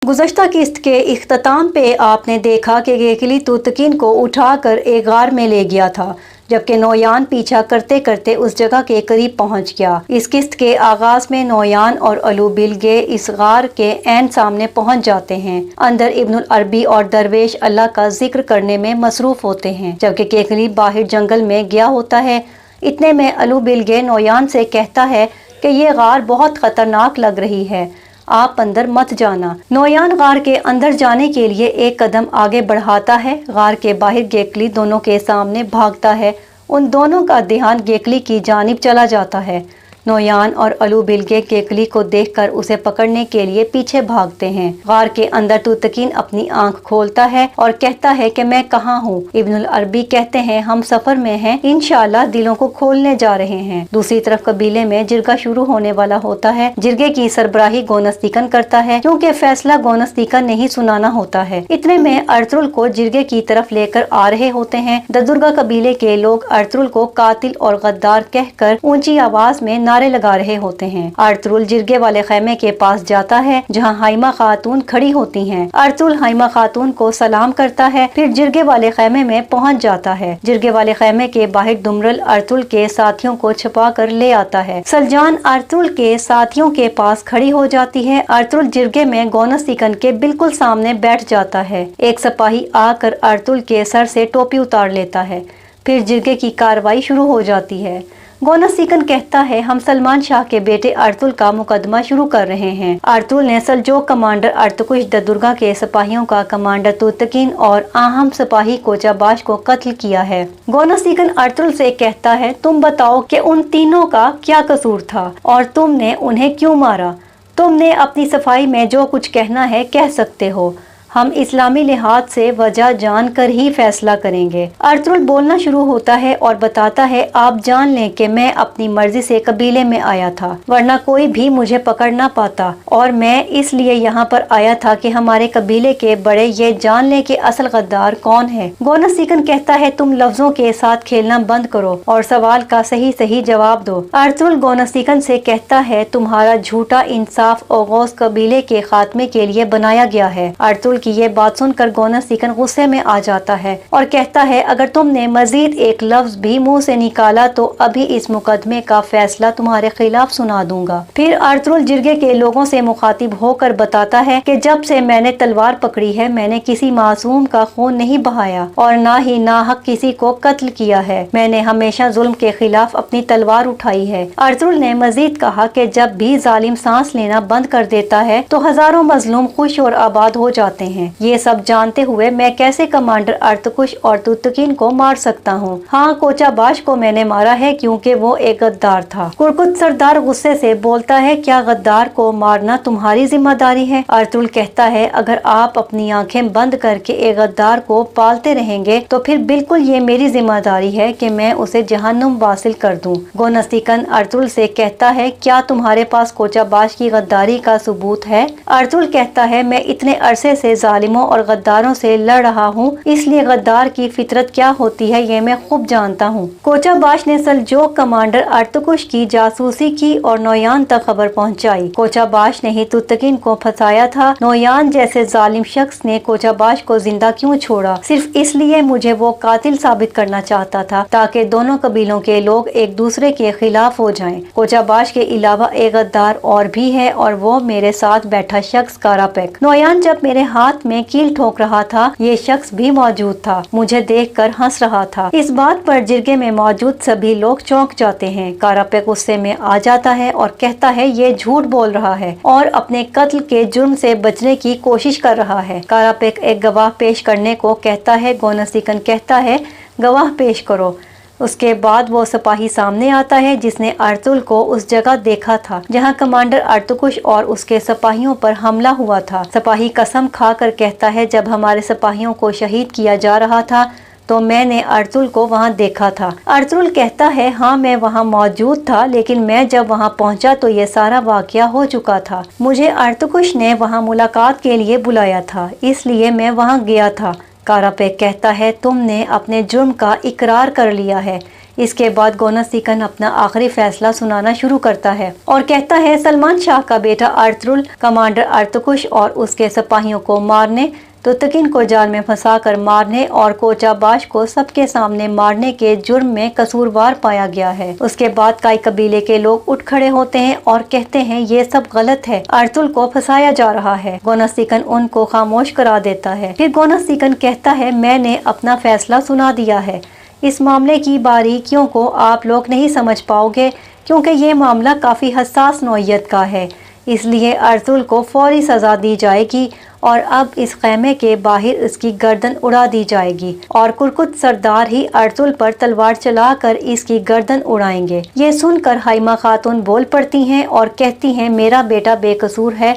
गुज़श्ता किस्त के इख्तिताम पे आपने देखा कि गेकली तूतकिन को उठाकर एक गार में ले गया था, जबकि नौयान पीछा करते करते उस जगह के करीब पहुंच गया। इस किस्त के आगाज में नौयान और अलू बिलगे इस गार के ऐन सामने पहुंच जाते हैं। अंदर इब्नुल अरबी और दरवेश अल्लाह का जिक्र करने में मसरूफ होते हैं, जबकि केकली बाहर जंगल में गया होता है। इतने में अलू बिलगे नौयान से कहता है कि ये गार बहुत खतरनाक लग रही है, आप अंदर मत जाना। नौयान गार के अंदर जाने के लिए एक कदम आगे बढ़ाता है। गार के बाहर गेकली दोनों के सामने भागता है। उन दोनों का ध्यान गेकली की जानिब चला जाता है। नौयान और अलू बिलगे केकली को देखकर उसे पकड़ने के लिए पीछे भागते हैं। गार के अंदर तूतकीन अपनी आंख खोलता है और कहता है कि मैं कहाँ हूँ। इब्नुल अरबी कहते हैं हम सफर में हैं, इंशाअल्लाह दिलों को खोलने जा रहे हैं। दूसरी तरफ कबीले में जिरगा शुरू होने वाला होता है। जिरगे की सरबराही गोनस्तिकन करता है, क्योंकि फैसला गोनस्तिकन ने ही सुनाना होता है। इतने में अर्तुल को जिरगे की तरफ लेकर आ रहे होते हैं। ददुर्गा कबीले के लोग अर्तुल को कातिल और गद्दार कहकर ऊंची आवाज में नारे लगा रहे होते हैं। अर्तुल जिरगे वाले खैमे के पास जाता है, जहां हाइमा खातून खड़ी होती हैं। अर्तुल हाइमा खातून को सलाम करता है, फिर जिरगे वाले खैमे में पहुंच जाता है। जिरगे वाले खैमे के बाहर दुमरल अर्तुल के साथियों को छुपा कर ले आता है। सलजान अर्तुल के साथियों के पास खड़ी हो जाती है। अर्तुल जिरगे में गोनस्तिकन के बिल्कुल सामने बैठ जाता है। एक सिपाही आकर अर्तुल के सर से टोपी उतार लेता है। फिर जिरगे की कार्रवाई शुरू हो जाती है। गोनस्तिकन कहता है हम सलमान शाह के बेटे अर्तुल का मुकदमा शुरू कर रहे हैं। अर्तुल ने सल्जोक कमांडर अर्तुकुश ददुर्गा के सिपाहियों का कमांडर तूतकीन और अहम सिपाही कोचाबाश को कत्ल किया है। गोनस्तिकन अर्तुल से कहता है तुम बताओ कि उन तीनों का क्या कसूर था और तुमने उन्हें क्यों मारा। तुमने अपनी सफाई में जो कुछ कहना है कह सकते हो, हम इस्लामी लिहाज से वजह जान कर ही फैसला करेंगे। अर्तुल बोलना शुरू होता है और बताता है आप जान लें कि मैं अपनी मर्जी से कबीले में आया था, वरना कोई भी मुझे पकड़ ना पाता, और मैं इसलिए यहाँ पर आया था कि हमारे कबीले के बड़े ये जान लें कि असल गद्दार कौन है। गोनस्तिकन कहता है तुम लफ्जों के साथ खेलना बंद करो और सवाल का सही सही जवाब दो। अर्तुल गोनस्तिकन से कहता है तुम्हारा झूठा इंसाफ ओगोस कबीले के खात्मे के लिए बनाया गया है। अर्तुल की ये बात सुनकर गोनस्तिकन गुस्से में आ जाता है और कहता है अगर तुमने मजीद एक लफ्ज भी मुंह से निकाला तो अभी इस मुकदमे का फैसला तुम्हारे खिलाफ सुना दूंगा। फिर अर्तुल जिरगे के लोगों से मुखातिब होकर बताता है कि जब से मैंने तलवार पकड़ी है मैंने किसी मासूम का खून नहीं बहाया और ना ही नाहक किसी को कत्ल किया है। मैंने हमेशा जुल्म के खिलाफ अपनी तलवार उठाई है। अर्तुल ने मजीद कहा कि जब भी जालिम सांस लेना बंद कर देता है तो हजारों मजलूम खुश और आबाद हो जाते हैं। ये सब जानते हुए मैं कैसे कमांडर अर्तुकुश और तूतकीन को मार सकता हूँ। हाँ, कोचाबाश को मैंने मारा है क्योंकि वो एक गद्दार था। कुरकुत सरदार गुस्से से बोलता है क्या गद्दार को मारना तुम्हारी जिम्मेदारी है। अर्तुल कहता है अगर आप अपनी आंखें बंद करके एक गद्दार को पालते रहेंगे तो फिर बिल्कुल ये मेरी जिम्मेदारी है कि मैं उसे जहन्नुम वासिल कर दूं। गोनस्तिकन अर्तुल से कहता है क्या तुम्हारे पास कोचाबाश की गद्दारी का सबूत है। अर्तुल कहता है मैं इतने अरसे से जालिमों और गद्दारों से लड़ रहा हूँ, इसलिए गद्दार की फितरत क्या होती है ये मैं खूब जानता हूँ। कोचाबाश ने सल्जोक कमांडर अर्तुकुश की जासूसी की और नौयान तक खबर पहुँचाई। कोचाबाश ने ही तूतकीन को फंसाया था। नौयान जैसे जालिम शख्स ने कोचाबाश को जिंदा क्यों छोड़ा, सिर्फ इसलिए मुझे वो कातिल साबित करना चाहता था ताकि दोनों कबीलों के लोग एक दूसरे के खिलाफ हो जाएं। कोचाबाश के अलावा एक गद्दार और भी है और वो मेरे साथ बैठा शख्स कारापेक। नौयान जब मेरे हाथ में कील ठोक रहा था ये शख्स भी मौजूद था, मुझे देखकर हंस रहा था। इस बात पर जिरगे में मौजूद सभी लोग चौंक जाते हैं। कारापेक गुस्से में आ जाता है और कहता है ये झूठ बोल रहा है और अपने कत्ल के जुर्म से बचने की कोशिश कर रहा है। कारापेक एक गवाह पेश करने को कहता है। गोनस्तिकन कहता है गवाह पेश करो। उसके बाद वो सिपाही सामने आता है जिसने अर्तुल को उस जगह देखा था जहां कमांडर अर्तुकुश और उसके सिपाहियों पर हमला हुआ था। सिपाही कसम खाकर कहता है जब हमारे सिपाहियों को शहीद किया जा रहा था तो मैंने अर्तुल को वहां देखा था। अर्तुल कहता है हाँ मैं वहां मौजूद था, लेकिन मैं जब वहां पहुंचा तो ये सारा वाकया हो चुका था। मुझे अर्तुकुश ने वहां मुलाकात के लिए बुलाया था, इसलिए मैं वहां गया था। कारापेक कहता है तुमने अपने जुर्म का इकरार कर लिया है, اس کے بعد گونس سیکن اپنا آخری فیصلہ سنانا شروع کرتا ہے اور کہتا ہے سلمان شاہ کا بیٹا ارطغرل کمانڈر ارتکش اور اس کے سپاہیوں کو مارنے، توتکین کو جال میں پھنسا کر مارنے اور کوچا باش کو سب کے سامنے مارنے کے جرم میں قصوروار پایا گیا ہے۔ اس کے بعد کائی قبیلے کے لوگ اٹھ کھڑے ہوتے ہیں اور کہتے ہیں یہ سب غلط ہے، ارطغرل کو پھنسایا جا رہا ہے۔ گونس سیکن ان کو خاموش کرا دیتا ہے۔ پھر گونس سیکن کہتا ہے میں نے اپنا فیصلہ سنا دیا ہے، اس معاملے کی باریکیوں کو آپ لوگ نہیں سمجھ پاؤ گے کیونکہ یہ معاملہ کافی حساس نوعیت کا ہے، اس لیے ارطغرل کو فوری سزا دی جائے گی اور اب اس خیمے کے باہر اس کی گردن اڑا دی جائے گی اور کرکت سردار ہی ارطغرل پر تلوار چلا کر اس کی گردن اڑائیں گے۔ یہ سن کر ہائمہ خاتون بول پڑتی ہیں اور کہتی ہیں میرا بیٹا بے قصور ہے،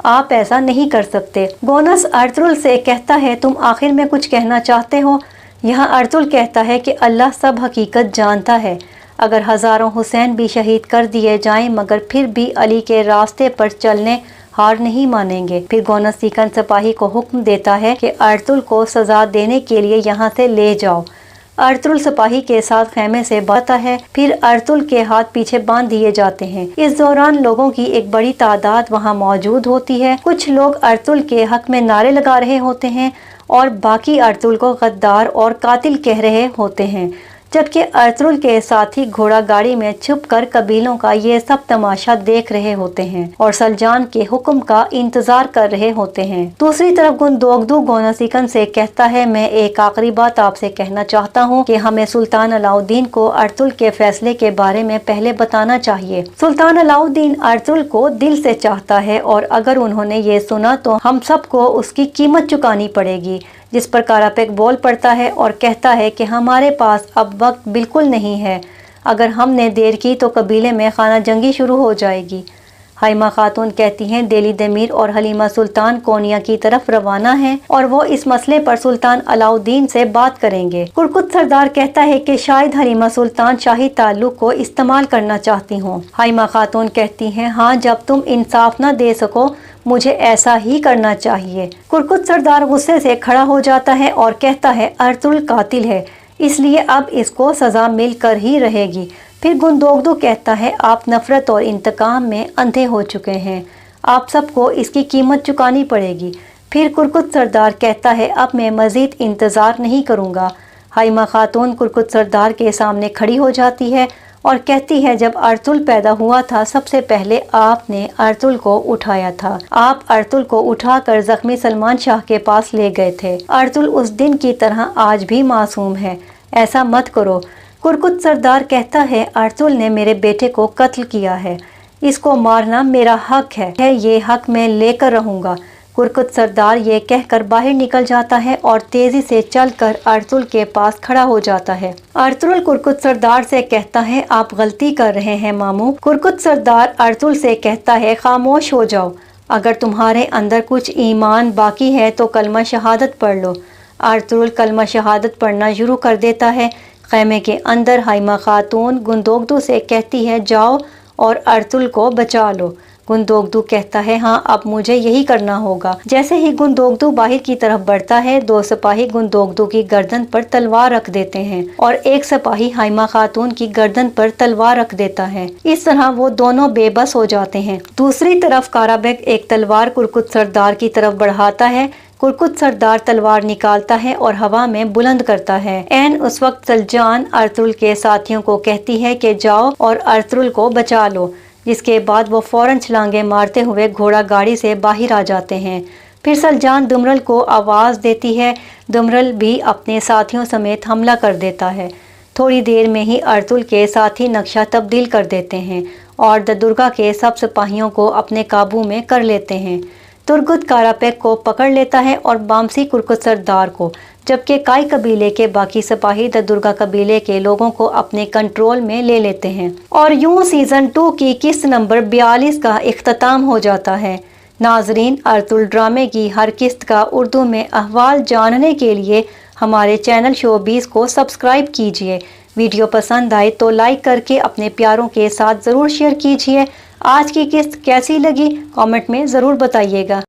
آپ ایسا نہیں کر سکتے۔ گونس ارطغرل سے کہتا ہے تم آخر میں کچھ کہنا چاہتے ہو؟ یہاں ارطغرل کہتا ہے کہ اللہ سب حقیقت جانتا ہے، اگر ہزاروں حسین بھی شہید کر دیے جائیں مگر پھر بھی علی کے راستے پر چلنے ہار نہیں مانیں گے۔ پھر گونس سیکن سپاہی کو حکم دیتا ہے کہ ارطغرل کو سزا دینے کے لیے یہاں سے لے جاؤ۔ ارطغرل سپاہی کے ساتھ خیمے سے باہر ہے، پھر ارطغرل کے ہاتھ پیچھے باندھ دیے جاتے ہیں۔ اس دوران لوگوں کی ایک بڑی تعداد وہاں موجود ہوتی ہے، کچھ لوگ ارطغرل کے حق میں نعرے لگا رہے ہوتے ہیں اور باقی ارطغرل کو غدار اور قاتل کہہ رہے ہوتے ہیں، جبکہ ارطغرل کے ساتھی گھوڑا گاڑی میں چھپ کر قبیلوں کا یہ سب تماشا دیکھ رہے ہوتے ہیں اور سلجان کے حکم کا انتظار کر رہے ہوتے ہیں۔ دوسری طرف گندوگدو گونس سیکن سے کہتا ہے میں ایک آخری بات آپ سے کہنا چاہتا ہوں کہ ہمیں سلطان علاء الدین کو ارطغرل کے فیصلے کے بارے میں پہلے بتانا چاہیے۔ سلطان علاء الدین ارطغرل کو دل سے چاہتا ہے اور اگر انہوں نے یہ سنا تو ہم سب کو اس کی قیمت چکانی پڑے گی، جس پر کاراپیک بول پڑتا ہے اور کہتا ہے کہ ہمارے پاس اب وقت بالکل نہیں ہے، اگر ہم نے دیر کی تو قبیلے میں خانہ جنگی شروع ہو جائے گی۔ ہائمہ خاتون کہتی ہیں دہلی دمیر اور حلیمہ سلطان کونیا کی طرف روانہ ہیں اور وہ اس مسئلے پر سلطان علاء الدین سے بات کریں گے۔ کرکت سردار کہتا ہے کہ شاید حلیمہ سلطان شاہی تعلق کو استعمال کرنا چاہتی ہوں۔ ہائمہ خاتون کہتی ہیں ہاں جب تم انصاف نہ دے سکو مجھے ایسا ہی کرنا چاہیے۔ کرکت سردار غصے سے کھڑا ہو جاتا ہے اور کہتا ہے ارطغرل قاتل ہے، اس لیے اب اس کو سزا مل کر ہی رہے گی۔ پھر گندوگدو کہتا ہے آپ نفرت اور انتقام میں اندھے ہو چکے ہیں، آپ سب کو اس کی قیمت چکانی پڑے گی۔ پھر کرکت سردار کہتا ہے اب میں مزید انتظار نہیں کروں گا۔ ہائمہ خاتون کرکت سردار کے سامنے کھڑی ہو جاتی ہے اور کہتی ہے جب ارطغرل پیدا ہوا تھا سب سے پہلے آپ نے ارطغرل کو اٹھایا تھا، آپ ارطغرل کو اٹھا کر زخمی سلمان شاہ کے پاس لے گئے تھے۔ ارطغرل اس دن کی طرح آج بھی معصوم ہے، ایسا مت کرو۔ کرکت سردار کہتا ہے ارطغرل نے میرے بیٹے کو قتل کیا ہے، اس کو مارنا میرا حق ہے، یہ حق میں لے کر رہوں گا۔ کرکت سردار یہ کہہ کر باہر نکل جاتا ہے اور تیزی سے چل کر ارطغرل کے پاس کھڑا ہو جاتا ہے۔ ارطغرل کرکت سردار سے کہتا ہے آپ غلطی کر رہے ہیں ماموں۔ کرکت سردار ارطغرل سے کہتا ہے خاموش ہو جاؤ، اگر تمہارے اندر کچھ ایمان باقی ہے تو کلمہ شہادت پڑھ لو۔ ارطغرل کلمہ شہادت پڑھنا شروع کر دیتا ہے۔ خیمے کے اندر ہائمہ خاتون گندوگدو سے کہتی ہے جاؤ اور ارطغرل کو بچا لو۔ گندوگدو کہتا ہے ہاں اب مجھے یہی کرنا ہوگا۔ جیسے ہی گندوگدو باہر کی طرف بڑھتا ہے دو سپاہی گندوگدو کی گردن پر تلوار رکھ دیتے ہیں اور ایک سپاہی ہائمہ خاتون کی گردن پر تلوار رکھ دیتا ہے، اس طرح وہ دونوں بے بس ہو جاتے ہیں۔ دوسری طرف کارابیک ایک تلوار کرکت سردار کی طرف بڑھاتا ہے، کرکت سردار تلوار نکالتا ہے اور ہوا میں بلند کرتا ہے۔ عین اس وقت سلجان ارطغرل کے ساتھیوں کو کہتی ہے کہ جاؤ اور ارطغرل کو بچا لو، جس کے بعد وہ فوراً چھلانگیں مارتے ہوئے گھوڑا گاڑی سے باہر آ جاتے ہیں۔ پھر سلجان دمرل کو آواز دیتی ہے، دمرل بھی اپنے ساتھیوں سمیت حملہ کر دیتا ہے۔ تھوڑی دیر میں ہی ارطغرل کے ساتھی نقشہ تبدیل کر دیتے ہیں اور درگا کے سب سپاہیوں کو اپنے قابو میں کر لیتے ہیں۔ ترگت کاراپیک کو پکڑ لیتا ہے اور بامسی کرکت سردار کو، جبکہ کائی قبیلے کے باقی سپاہی درگا قبیلے کے لوگوں کو اپنے کنٹرول میں لے لیتے ہیں۔ اور یوں سیزن 2 کی قسط نمبر 42 کا اختتام ہو جاتا ہے۔ ناظرین، ارطغرل ڈرامے کی ہر قسط کا اردو میں احوال جاننے کے لیے ہمارے چینل شوبیز کو سبسکرائب کیجیے۔ ویڈیو پسند آئے تو لائک کر کے اپنے پیاروں کے ساتھ ضرور شیئر کیجیے۔ آج کی قسط کیسی لگی کامنٹ میں ضرور بتائیے گا۔